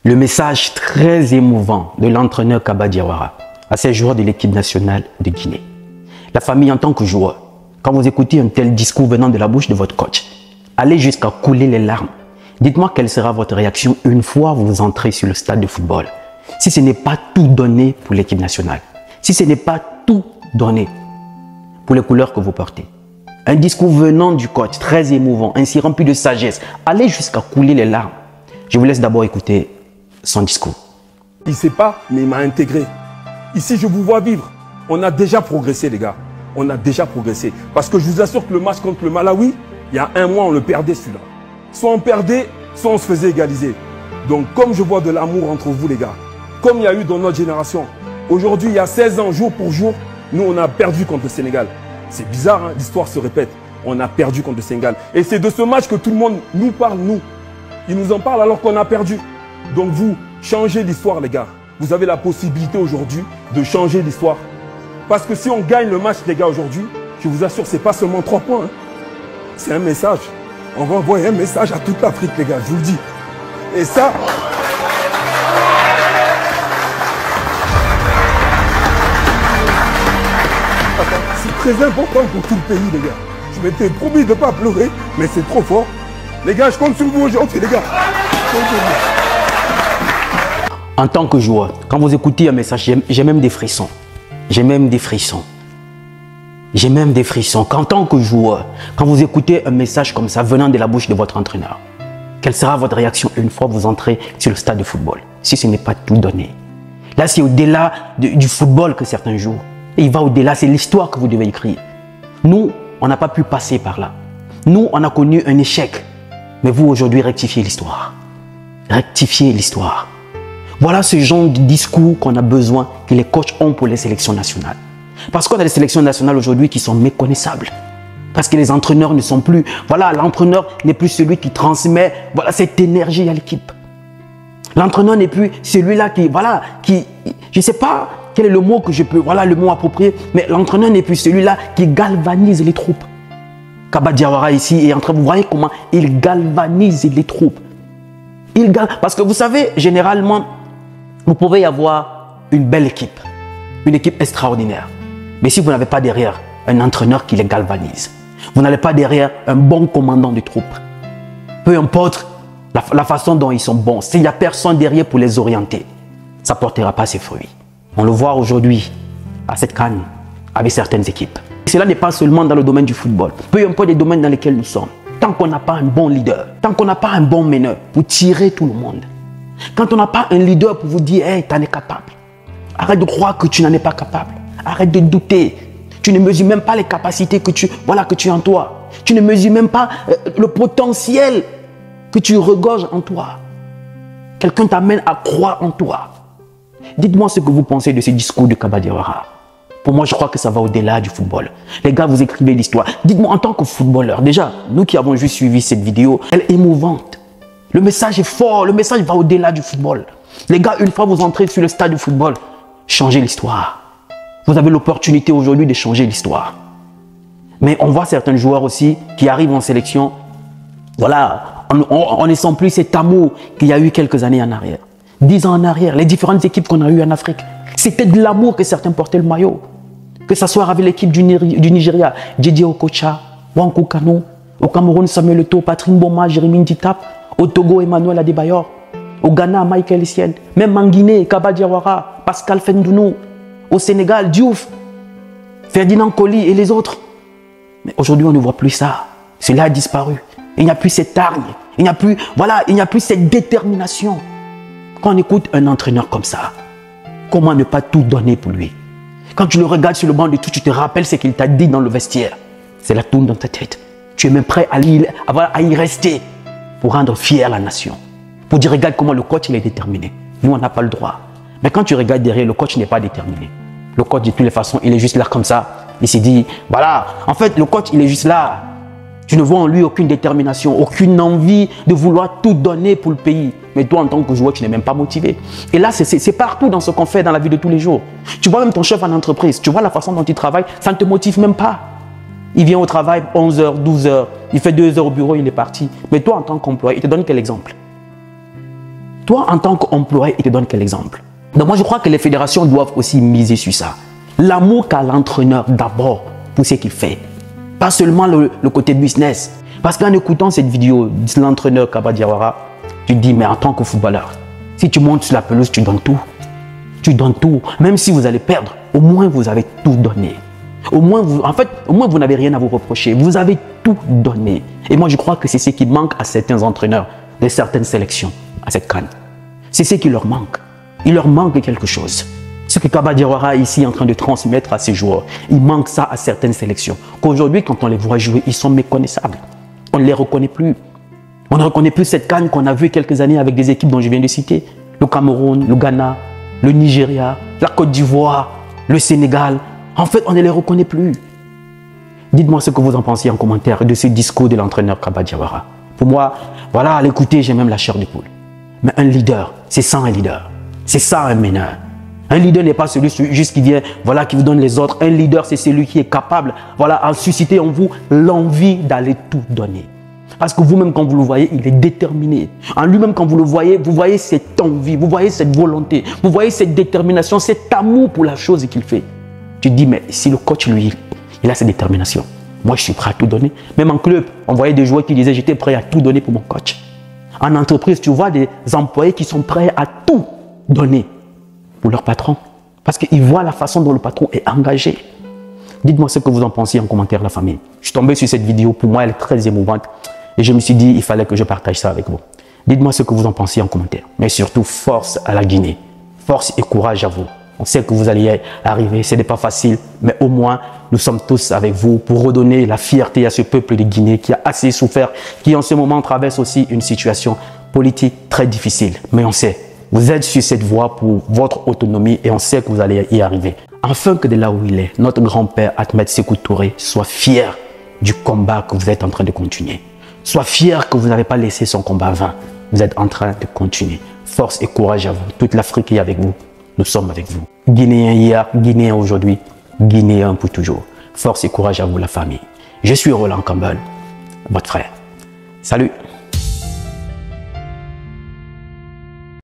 Le message très émouvant de l'entraîneur Kaba Diawara à ces joueurs de l'équipe nationale de Guinée. La famille en tant que joueur, quand vous écoutez un tel discours venant de la bouche de votre coach, allez jusqu'à couler les larmes. Dites-moi quelle sera votre réaction une fois vous entrez sur le stade de football. Si ce n'est pas tout donné pour l'équipe nationale, si ce n'est pas tout donné pour les couleurs que vous portez. Un discours venant du coach très émouvant, ainsi rempli de sagesse, allez jusqu'à couler les larmes. Je vous laisse d'abord écouter son discours. Il ne sait pas, mais il m'a intégré. Ici, je vous vois vivre. On a déjà progressé, les gars. On a déjà progressé. Parce que je vous assure que le match contre le Malawi, il y a un mois, on le perdait celui-là. Soit on perdait, soit on se faisait égaliser. Donc, comme je vois de l'amour entre vous, les gars, comme il y a eu dans notre génération, aujourd'hui, il y a 16 ans, jour pour jour, nous, on a perdu contre le Sénégal. C'est bizarre, hein, l'histoire se répète. On a perdu contre le Sénégal. Et c'est de ce match que tout le monde nous parle, nous. Ils nous en parlent alors qu'on a perdu. Donc vous, changez l'histoire, les gars. Vous avez la possibilité aujourd'hui de changer l'histoire. Parce que si on gagne le match, les gars, aujourd'hui, je vous assure, c'est pas seulement 3 points. Hein. C'est un message. On va envoyer un message à toute l'Afrique, les gars, je vous le dis. Et ça... c'est très important pour tout le pays, les gars. Je m'étais promis de ne pas pleurer, mais c'est trop fort. Les gars, je compte sur vous aujourd'hui, les gars. En tant que joueur, quand vous écoutez un message, j'ai même des frissons. J'ai même des frissons. J'ai même des frissons. Qu'en tant que joueur, quand vous écoutez un message comme ça venant de la bouche de votre entraîneur, quelle sera votre réaction une fois vous entrez sur le stade de football, si ce n'est pas tout donné? Là, c'est au-delà du football que certains jouent. Et il va au-delà, c'est l'histoire que vous devez écrire. Nous, on n'a pas pu passer par là. Nous, on a connu un échec. Mais vous, aujourd'hui, rectifiez l'histoire. Rectifiez l'histoire. Voilà ce genre de discours qu'on a besoin, que les coachs ont pour les sélections nationales. Parce qu'on a des sélections nationales aujourd'hui qui sont méconnaissables. Parce que les entraîneurs ne sont plus... Voilà, l'entraîneur n'est plus celui qui transmet voilà, cette énergie à l'équipe. L'entraîneur n'est plus celui-là qui... Voilà, qui... Je ne sais pas quel est le mot que je peux... Voilà, le mot approprié. Mais l'entraîneur n'est plus celui-là qui galvanise les troupes. Kaba Diawara ici est en train... Vous voyez comment il galvanise les troupes. Parce que vous savez, généralement... Vous pouvez y avoir une belle équipe, une équipe extraordinaire. Mais si vous n'avez pas derrière un entraîneur qui les galvanise, vous n'avez pas derrière un bon commandant de troupes, peu importe la façon dont ils sont bons, s'il n'y a personne derrière pour les orienter, ça ne portera pas ses fruits. On le voit aujourd'hui à cette CAN avec certaines équipes. Et cela n'est pas seulement dans le domaine du football, peu importe les domaines dans lesquels nous sommes. Tant qu'on n'a pas un bon leader, tant qu'on n'a pas un bon meneur pour tirer tout le monde, quand on n'a pas un leader pour vous dire, hey, tu en es capable. Arrête de croire que tu n'en es pas capable. Arrête de douter. Tu ne mesures même pas les capacités que tu as en toi. Tu ne mesures même pas le potentiel que tu regorges en toi. Quelqu'un t'amène à croire en toi. Dites-moi ce que vous pensez de ce discours de Kaba Diawara. Pour moi, je crois que ça va au-delà du football. Les gars, vous écrivez l'histoire. Dites-moi en tant que footballeur, déjà, nous qui avons juste suivi cette vidéo, elle est émouvante. Le message est fort, le message va au-delà du football. Les gars, une fois vous entrez sur le stade du football, changez l'histoire. Vous avez l'opportunité aujourd'hui de changer l'histoire. Mais on voit certains joueurs aussi qui arrivent en sélection. Voilà, on ne sent plus cet amour qu'il y a eu quelques années en arrière. 10 ans en arrière, les différentes équipes qu'on a eues en Afrique, c'était de l'amour que certains portaient le maillot. Que ce soit avec l'équipe du Nigeria, Didier Okocha, Wankou Kano, au Cameroun, Samuel Eto'o, Patrick Mboma, Jérémy Nditap, au Togo, Emmanuel Adebayor. Au Ghana, Michael Essien. Même en Guinée, Kaba Diawara, Pascal Fendounou. Au Sénégal, Diouf, Ferdinand Coly et les autres. Mais aujourd'hui, on ne voit plus ça. Cela a disparu. Il n'y a plus cette hargne. Il n'y a plus, voilà, il n'y a plus cette détermination. Quand on écoute un entraîneur comme ça, comment ne pas tout donner pour lui? Quand tu le regardes sur le banc de tout, tu te rappelles ce qu'il t'a dit dans le vestiaire. C'est la tourne dans ta tête. Tu es même prêt à y rester pour rendre fier la nation. Pour dire, regarde comment le coach il est déterminé. Nous, on n'a pas le droit. Mais quand tu regardes derrière, le coach n'est pas déterminé. Le coach, de toutes les façons, il est juste là comme ça. Il s'est dit, voilà. En fait, le coach, il est juste là. Tu ne vois en lui aucune détermination, aucune envie de vouloir tout donner pour le pays. Mais toi, en tant que joueur, tu n'es même pas motivé. Et là, c'est partout dans ce qu'on fait dans la vie de tous les jours. Tu vois même ton chef en entreprise, tu vois la façon dont il travaille, ça ne te motive même pas. Il vient au travail 11h, 12h, il fait 2 heures au bureau, il est parti. Mais toi, en tant qu'employé, il te donne quel exemple? Toi, en tant qu'employé, il te donne quel exemple? Donc moi, je crois que les fédérations doivent aussi miser sur ça. L'amour qu'a l'entraîneur d'abord pour ce qu'il fait. Pas seulement le côté business. Parce qu'en écoutant cette vidéo de l'entraîneur Kaba Diawara, tu te dis, mais en tant que footballeur, si tu montes sur la pelouse, tu donnes tout. Tu donnes tout. Même si vous allez perdre, au moins vous avez tout donné. Au moins, vous n'avez rien à vous reprocher. Vous avez tout donné. Et moi, je crois que c'est ce qui manque à certains entraîneurs de certaines sélections à cette CAN. C'est ce qui leur manque. Il leur manque quelque chose. Ce que Kaba Diawara est ici en train de transmettre à ses joueurs, il manque ça à certaines sélections. Qu'aujourd'hui, quand on les voit jouer, ils sont méconnaissables. On ne les reconnaît plus. On ne reconnaît plus cette CAN qu'on a vue quelques années avec des équipes dont je viens de citer. Le Cameroun, le Ghana, le Nigeria, la Côte d'Ivoire, le Sénégal. En fait, on ne les reconnaît plus. Dites-moi ce que vous en pensez en commentaire de ce discours de l'entraîneur Kaba Diawara. Pour moi, voilà, à l'écouter, j'ai même la chair de poule. Mais un leader, c'est ça un leader. C'est ça un meneur. Un leader n'est pas celui juste qui vient, voilà, qui vous donne les ordres. Un leader, c'est celui qui est capable, voilà, à susciter en vous l'envie d'aller tout donner. Parce que vous-même, quand vous le voyez, il est déterminé. En lui-même, quand vous le voyez, vous voyez cette envie, vous voyez cette volonté, vous voyez cette détermination, cet amour pour la chose qu'il fait. Tu te dis, mais si le coach, lui, il a cette détermination, moi, je suis prêt à tout donner. Même en club, on voyait des joueurs qui disaient, j'étais prêt à tout donner pour mon coach. En entreprise, tu vois des employés qui sont prêts à tout donner pour leur patron. Parce qu'ils voient la façon dont le patron est engagé. Dites-moi ce que vous en pensez en commentaire, la famille. Je suis tombé sur cette vidéo, pour moi, elle est très émouvante. Et je me suis dit, il fallait que je partage ça avec vous. Dites-moi ce que vous en pensez en commentaire. Mais surtout, force à la Guinée. Force et courage à vous. On sait que vous allez y arriver. Ce n'est pas facile, mais au moins, nous sommes tous avec vous pour redonner la fierté à ce peuple de Guinée qui a assez souffert, qui en ce moment traverse aussi une situation politique très difficile. Mais on sait, vous êtes sur cette voie pour votre autonomie et on sait que vous allez y arriver. Afin que de là où il est, notre grand-père Ahmed Sékou Touré soit fier du combat que vous êtes en train de continuer. Sois fier que vous n'avez pas laissé son combat vain. Vous êtes en train de continuer. Force et courage à vous. Toute l'Afrique est avec vous. Nous sommes avec vous. Guinéens hier, Guinéens aujourd'hui, Guinéens pour toujours. Force et courage à vous, la famille. Je suis Roland Campbell, votre frère. Salut!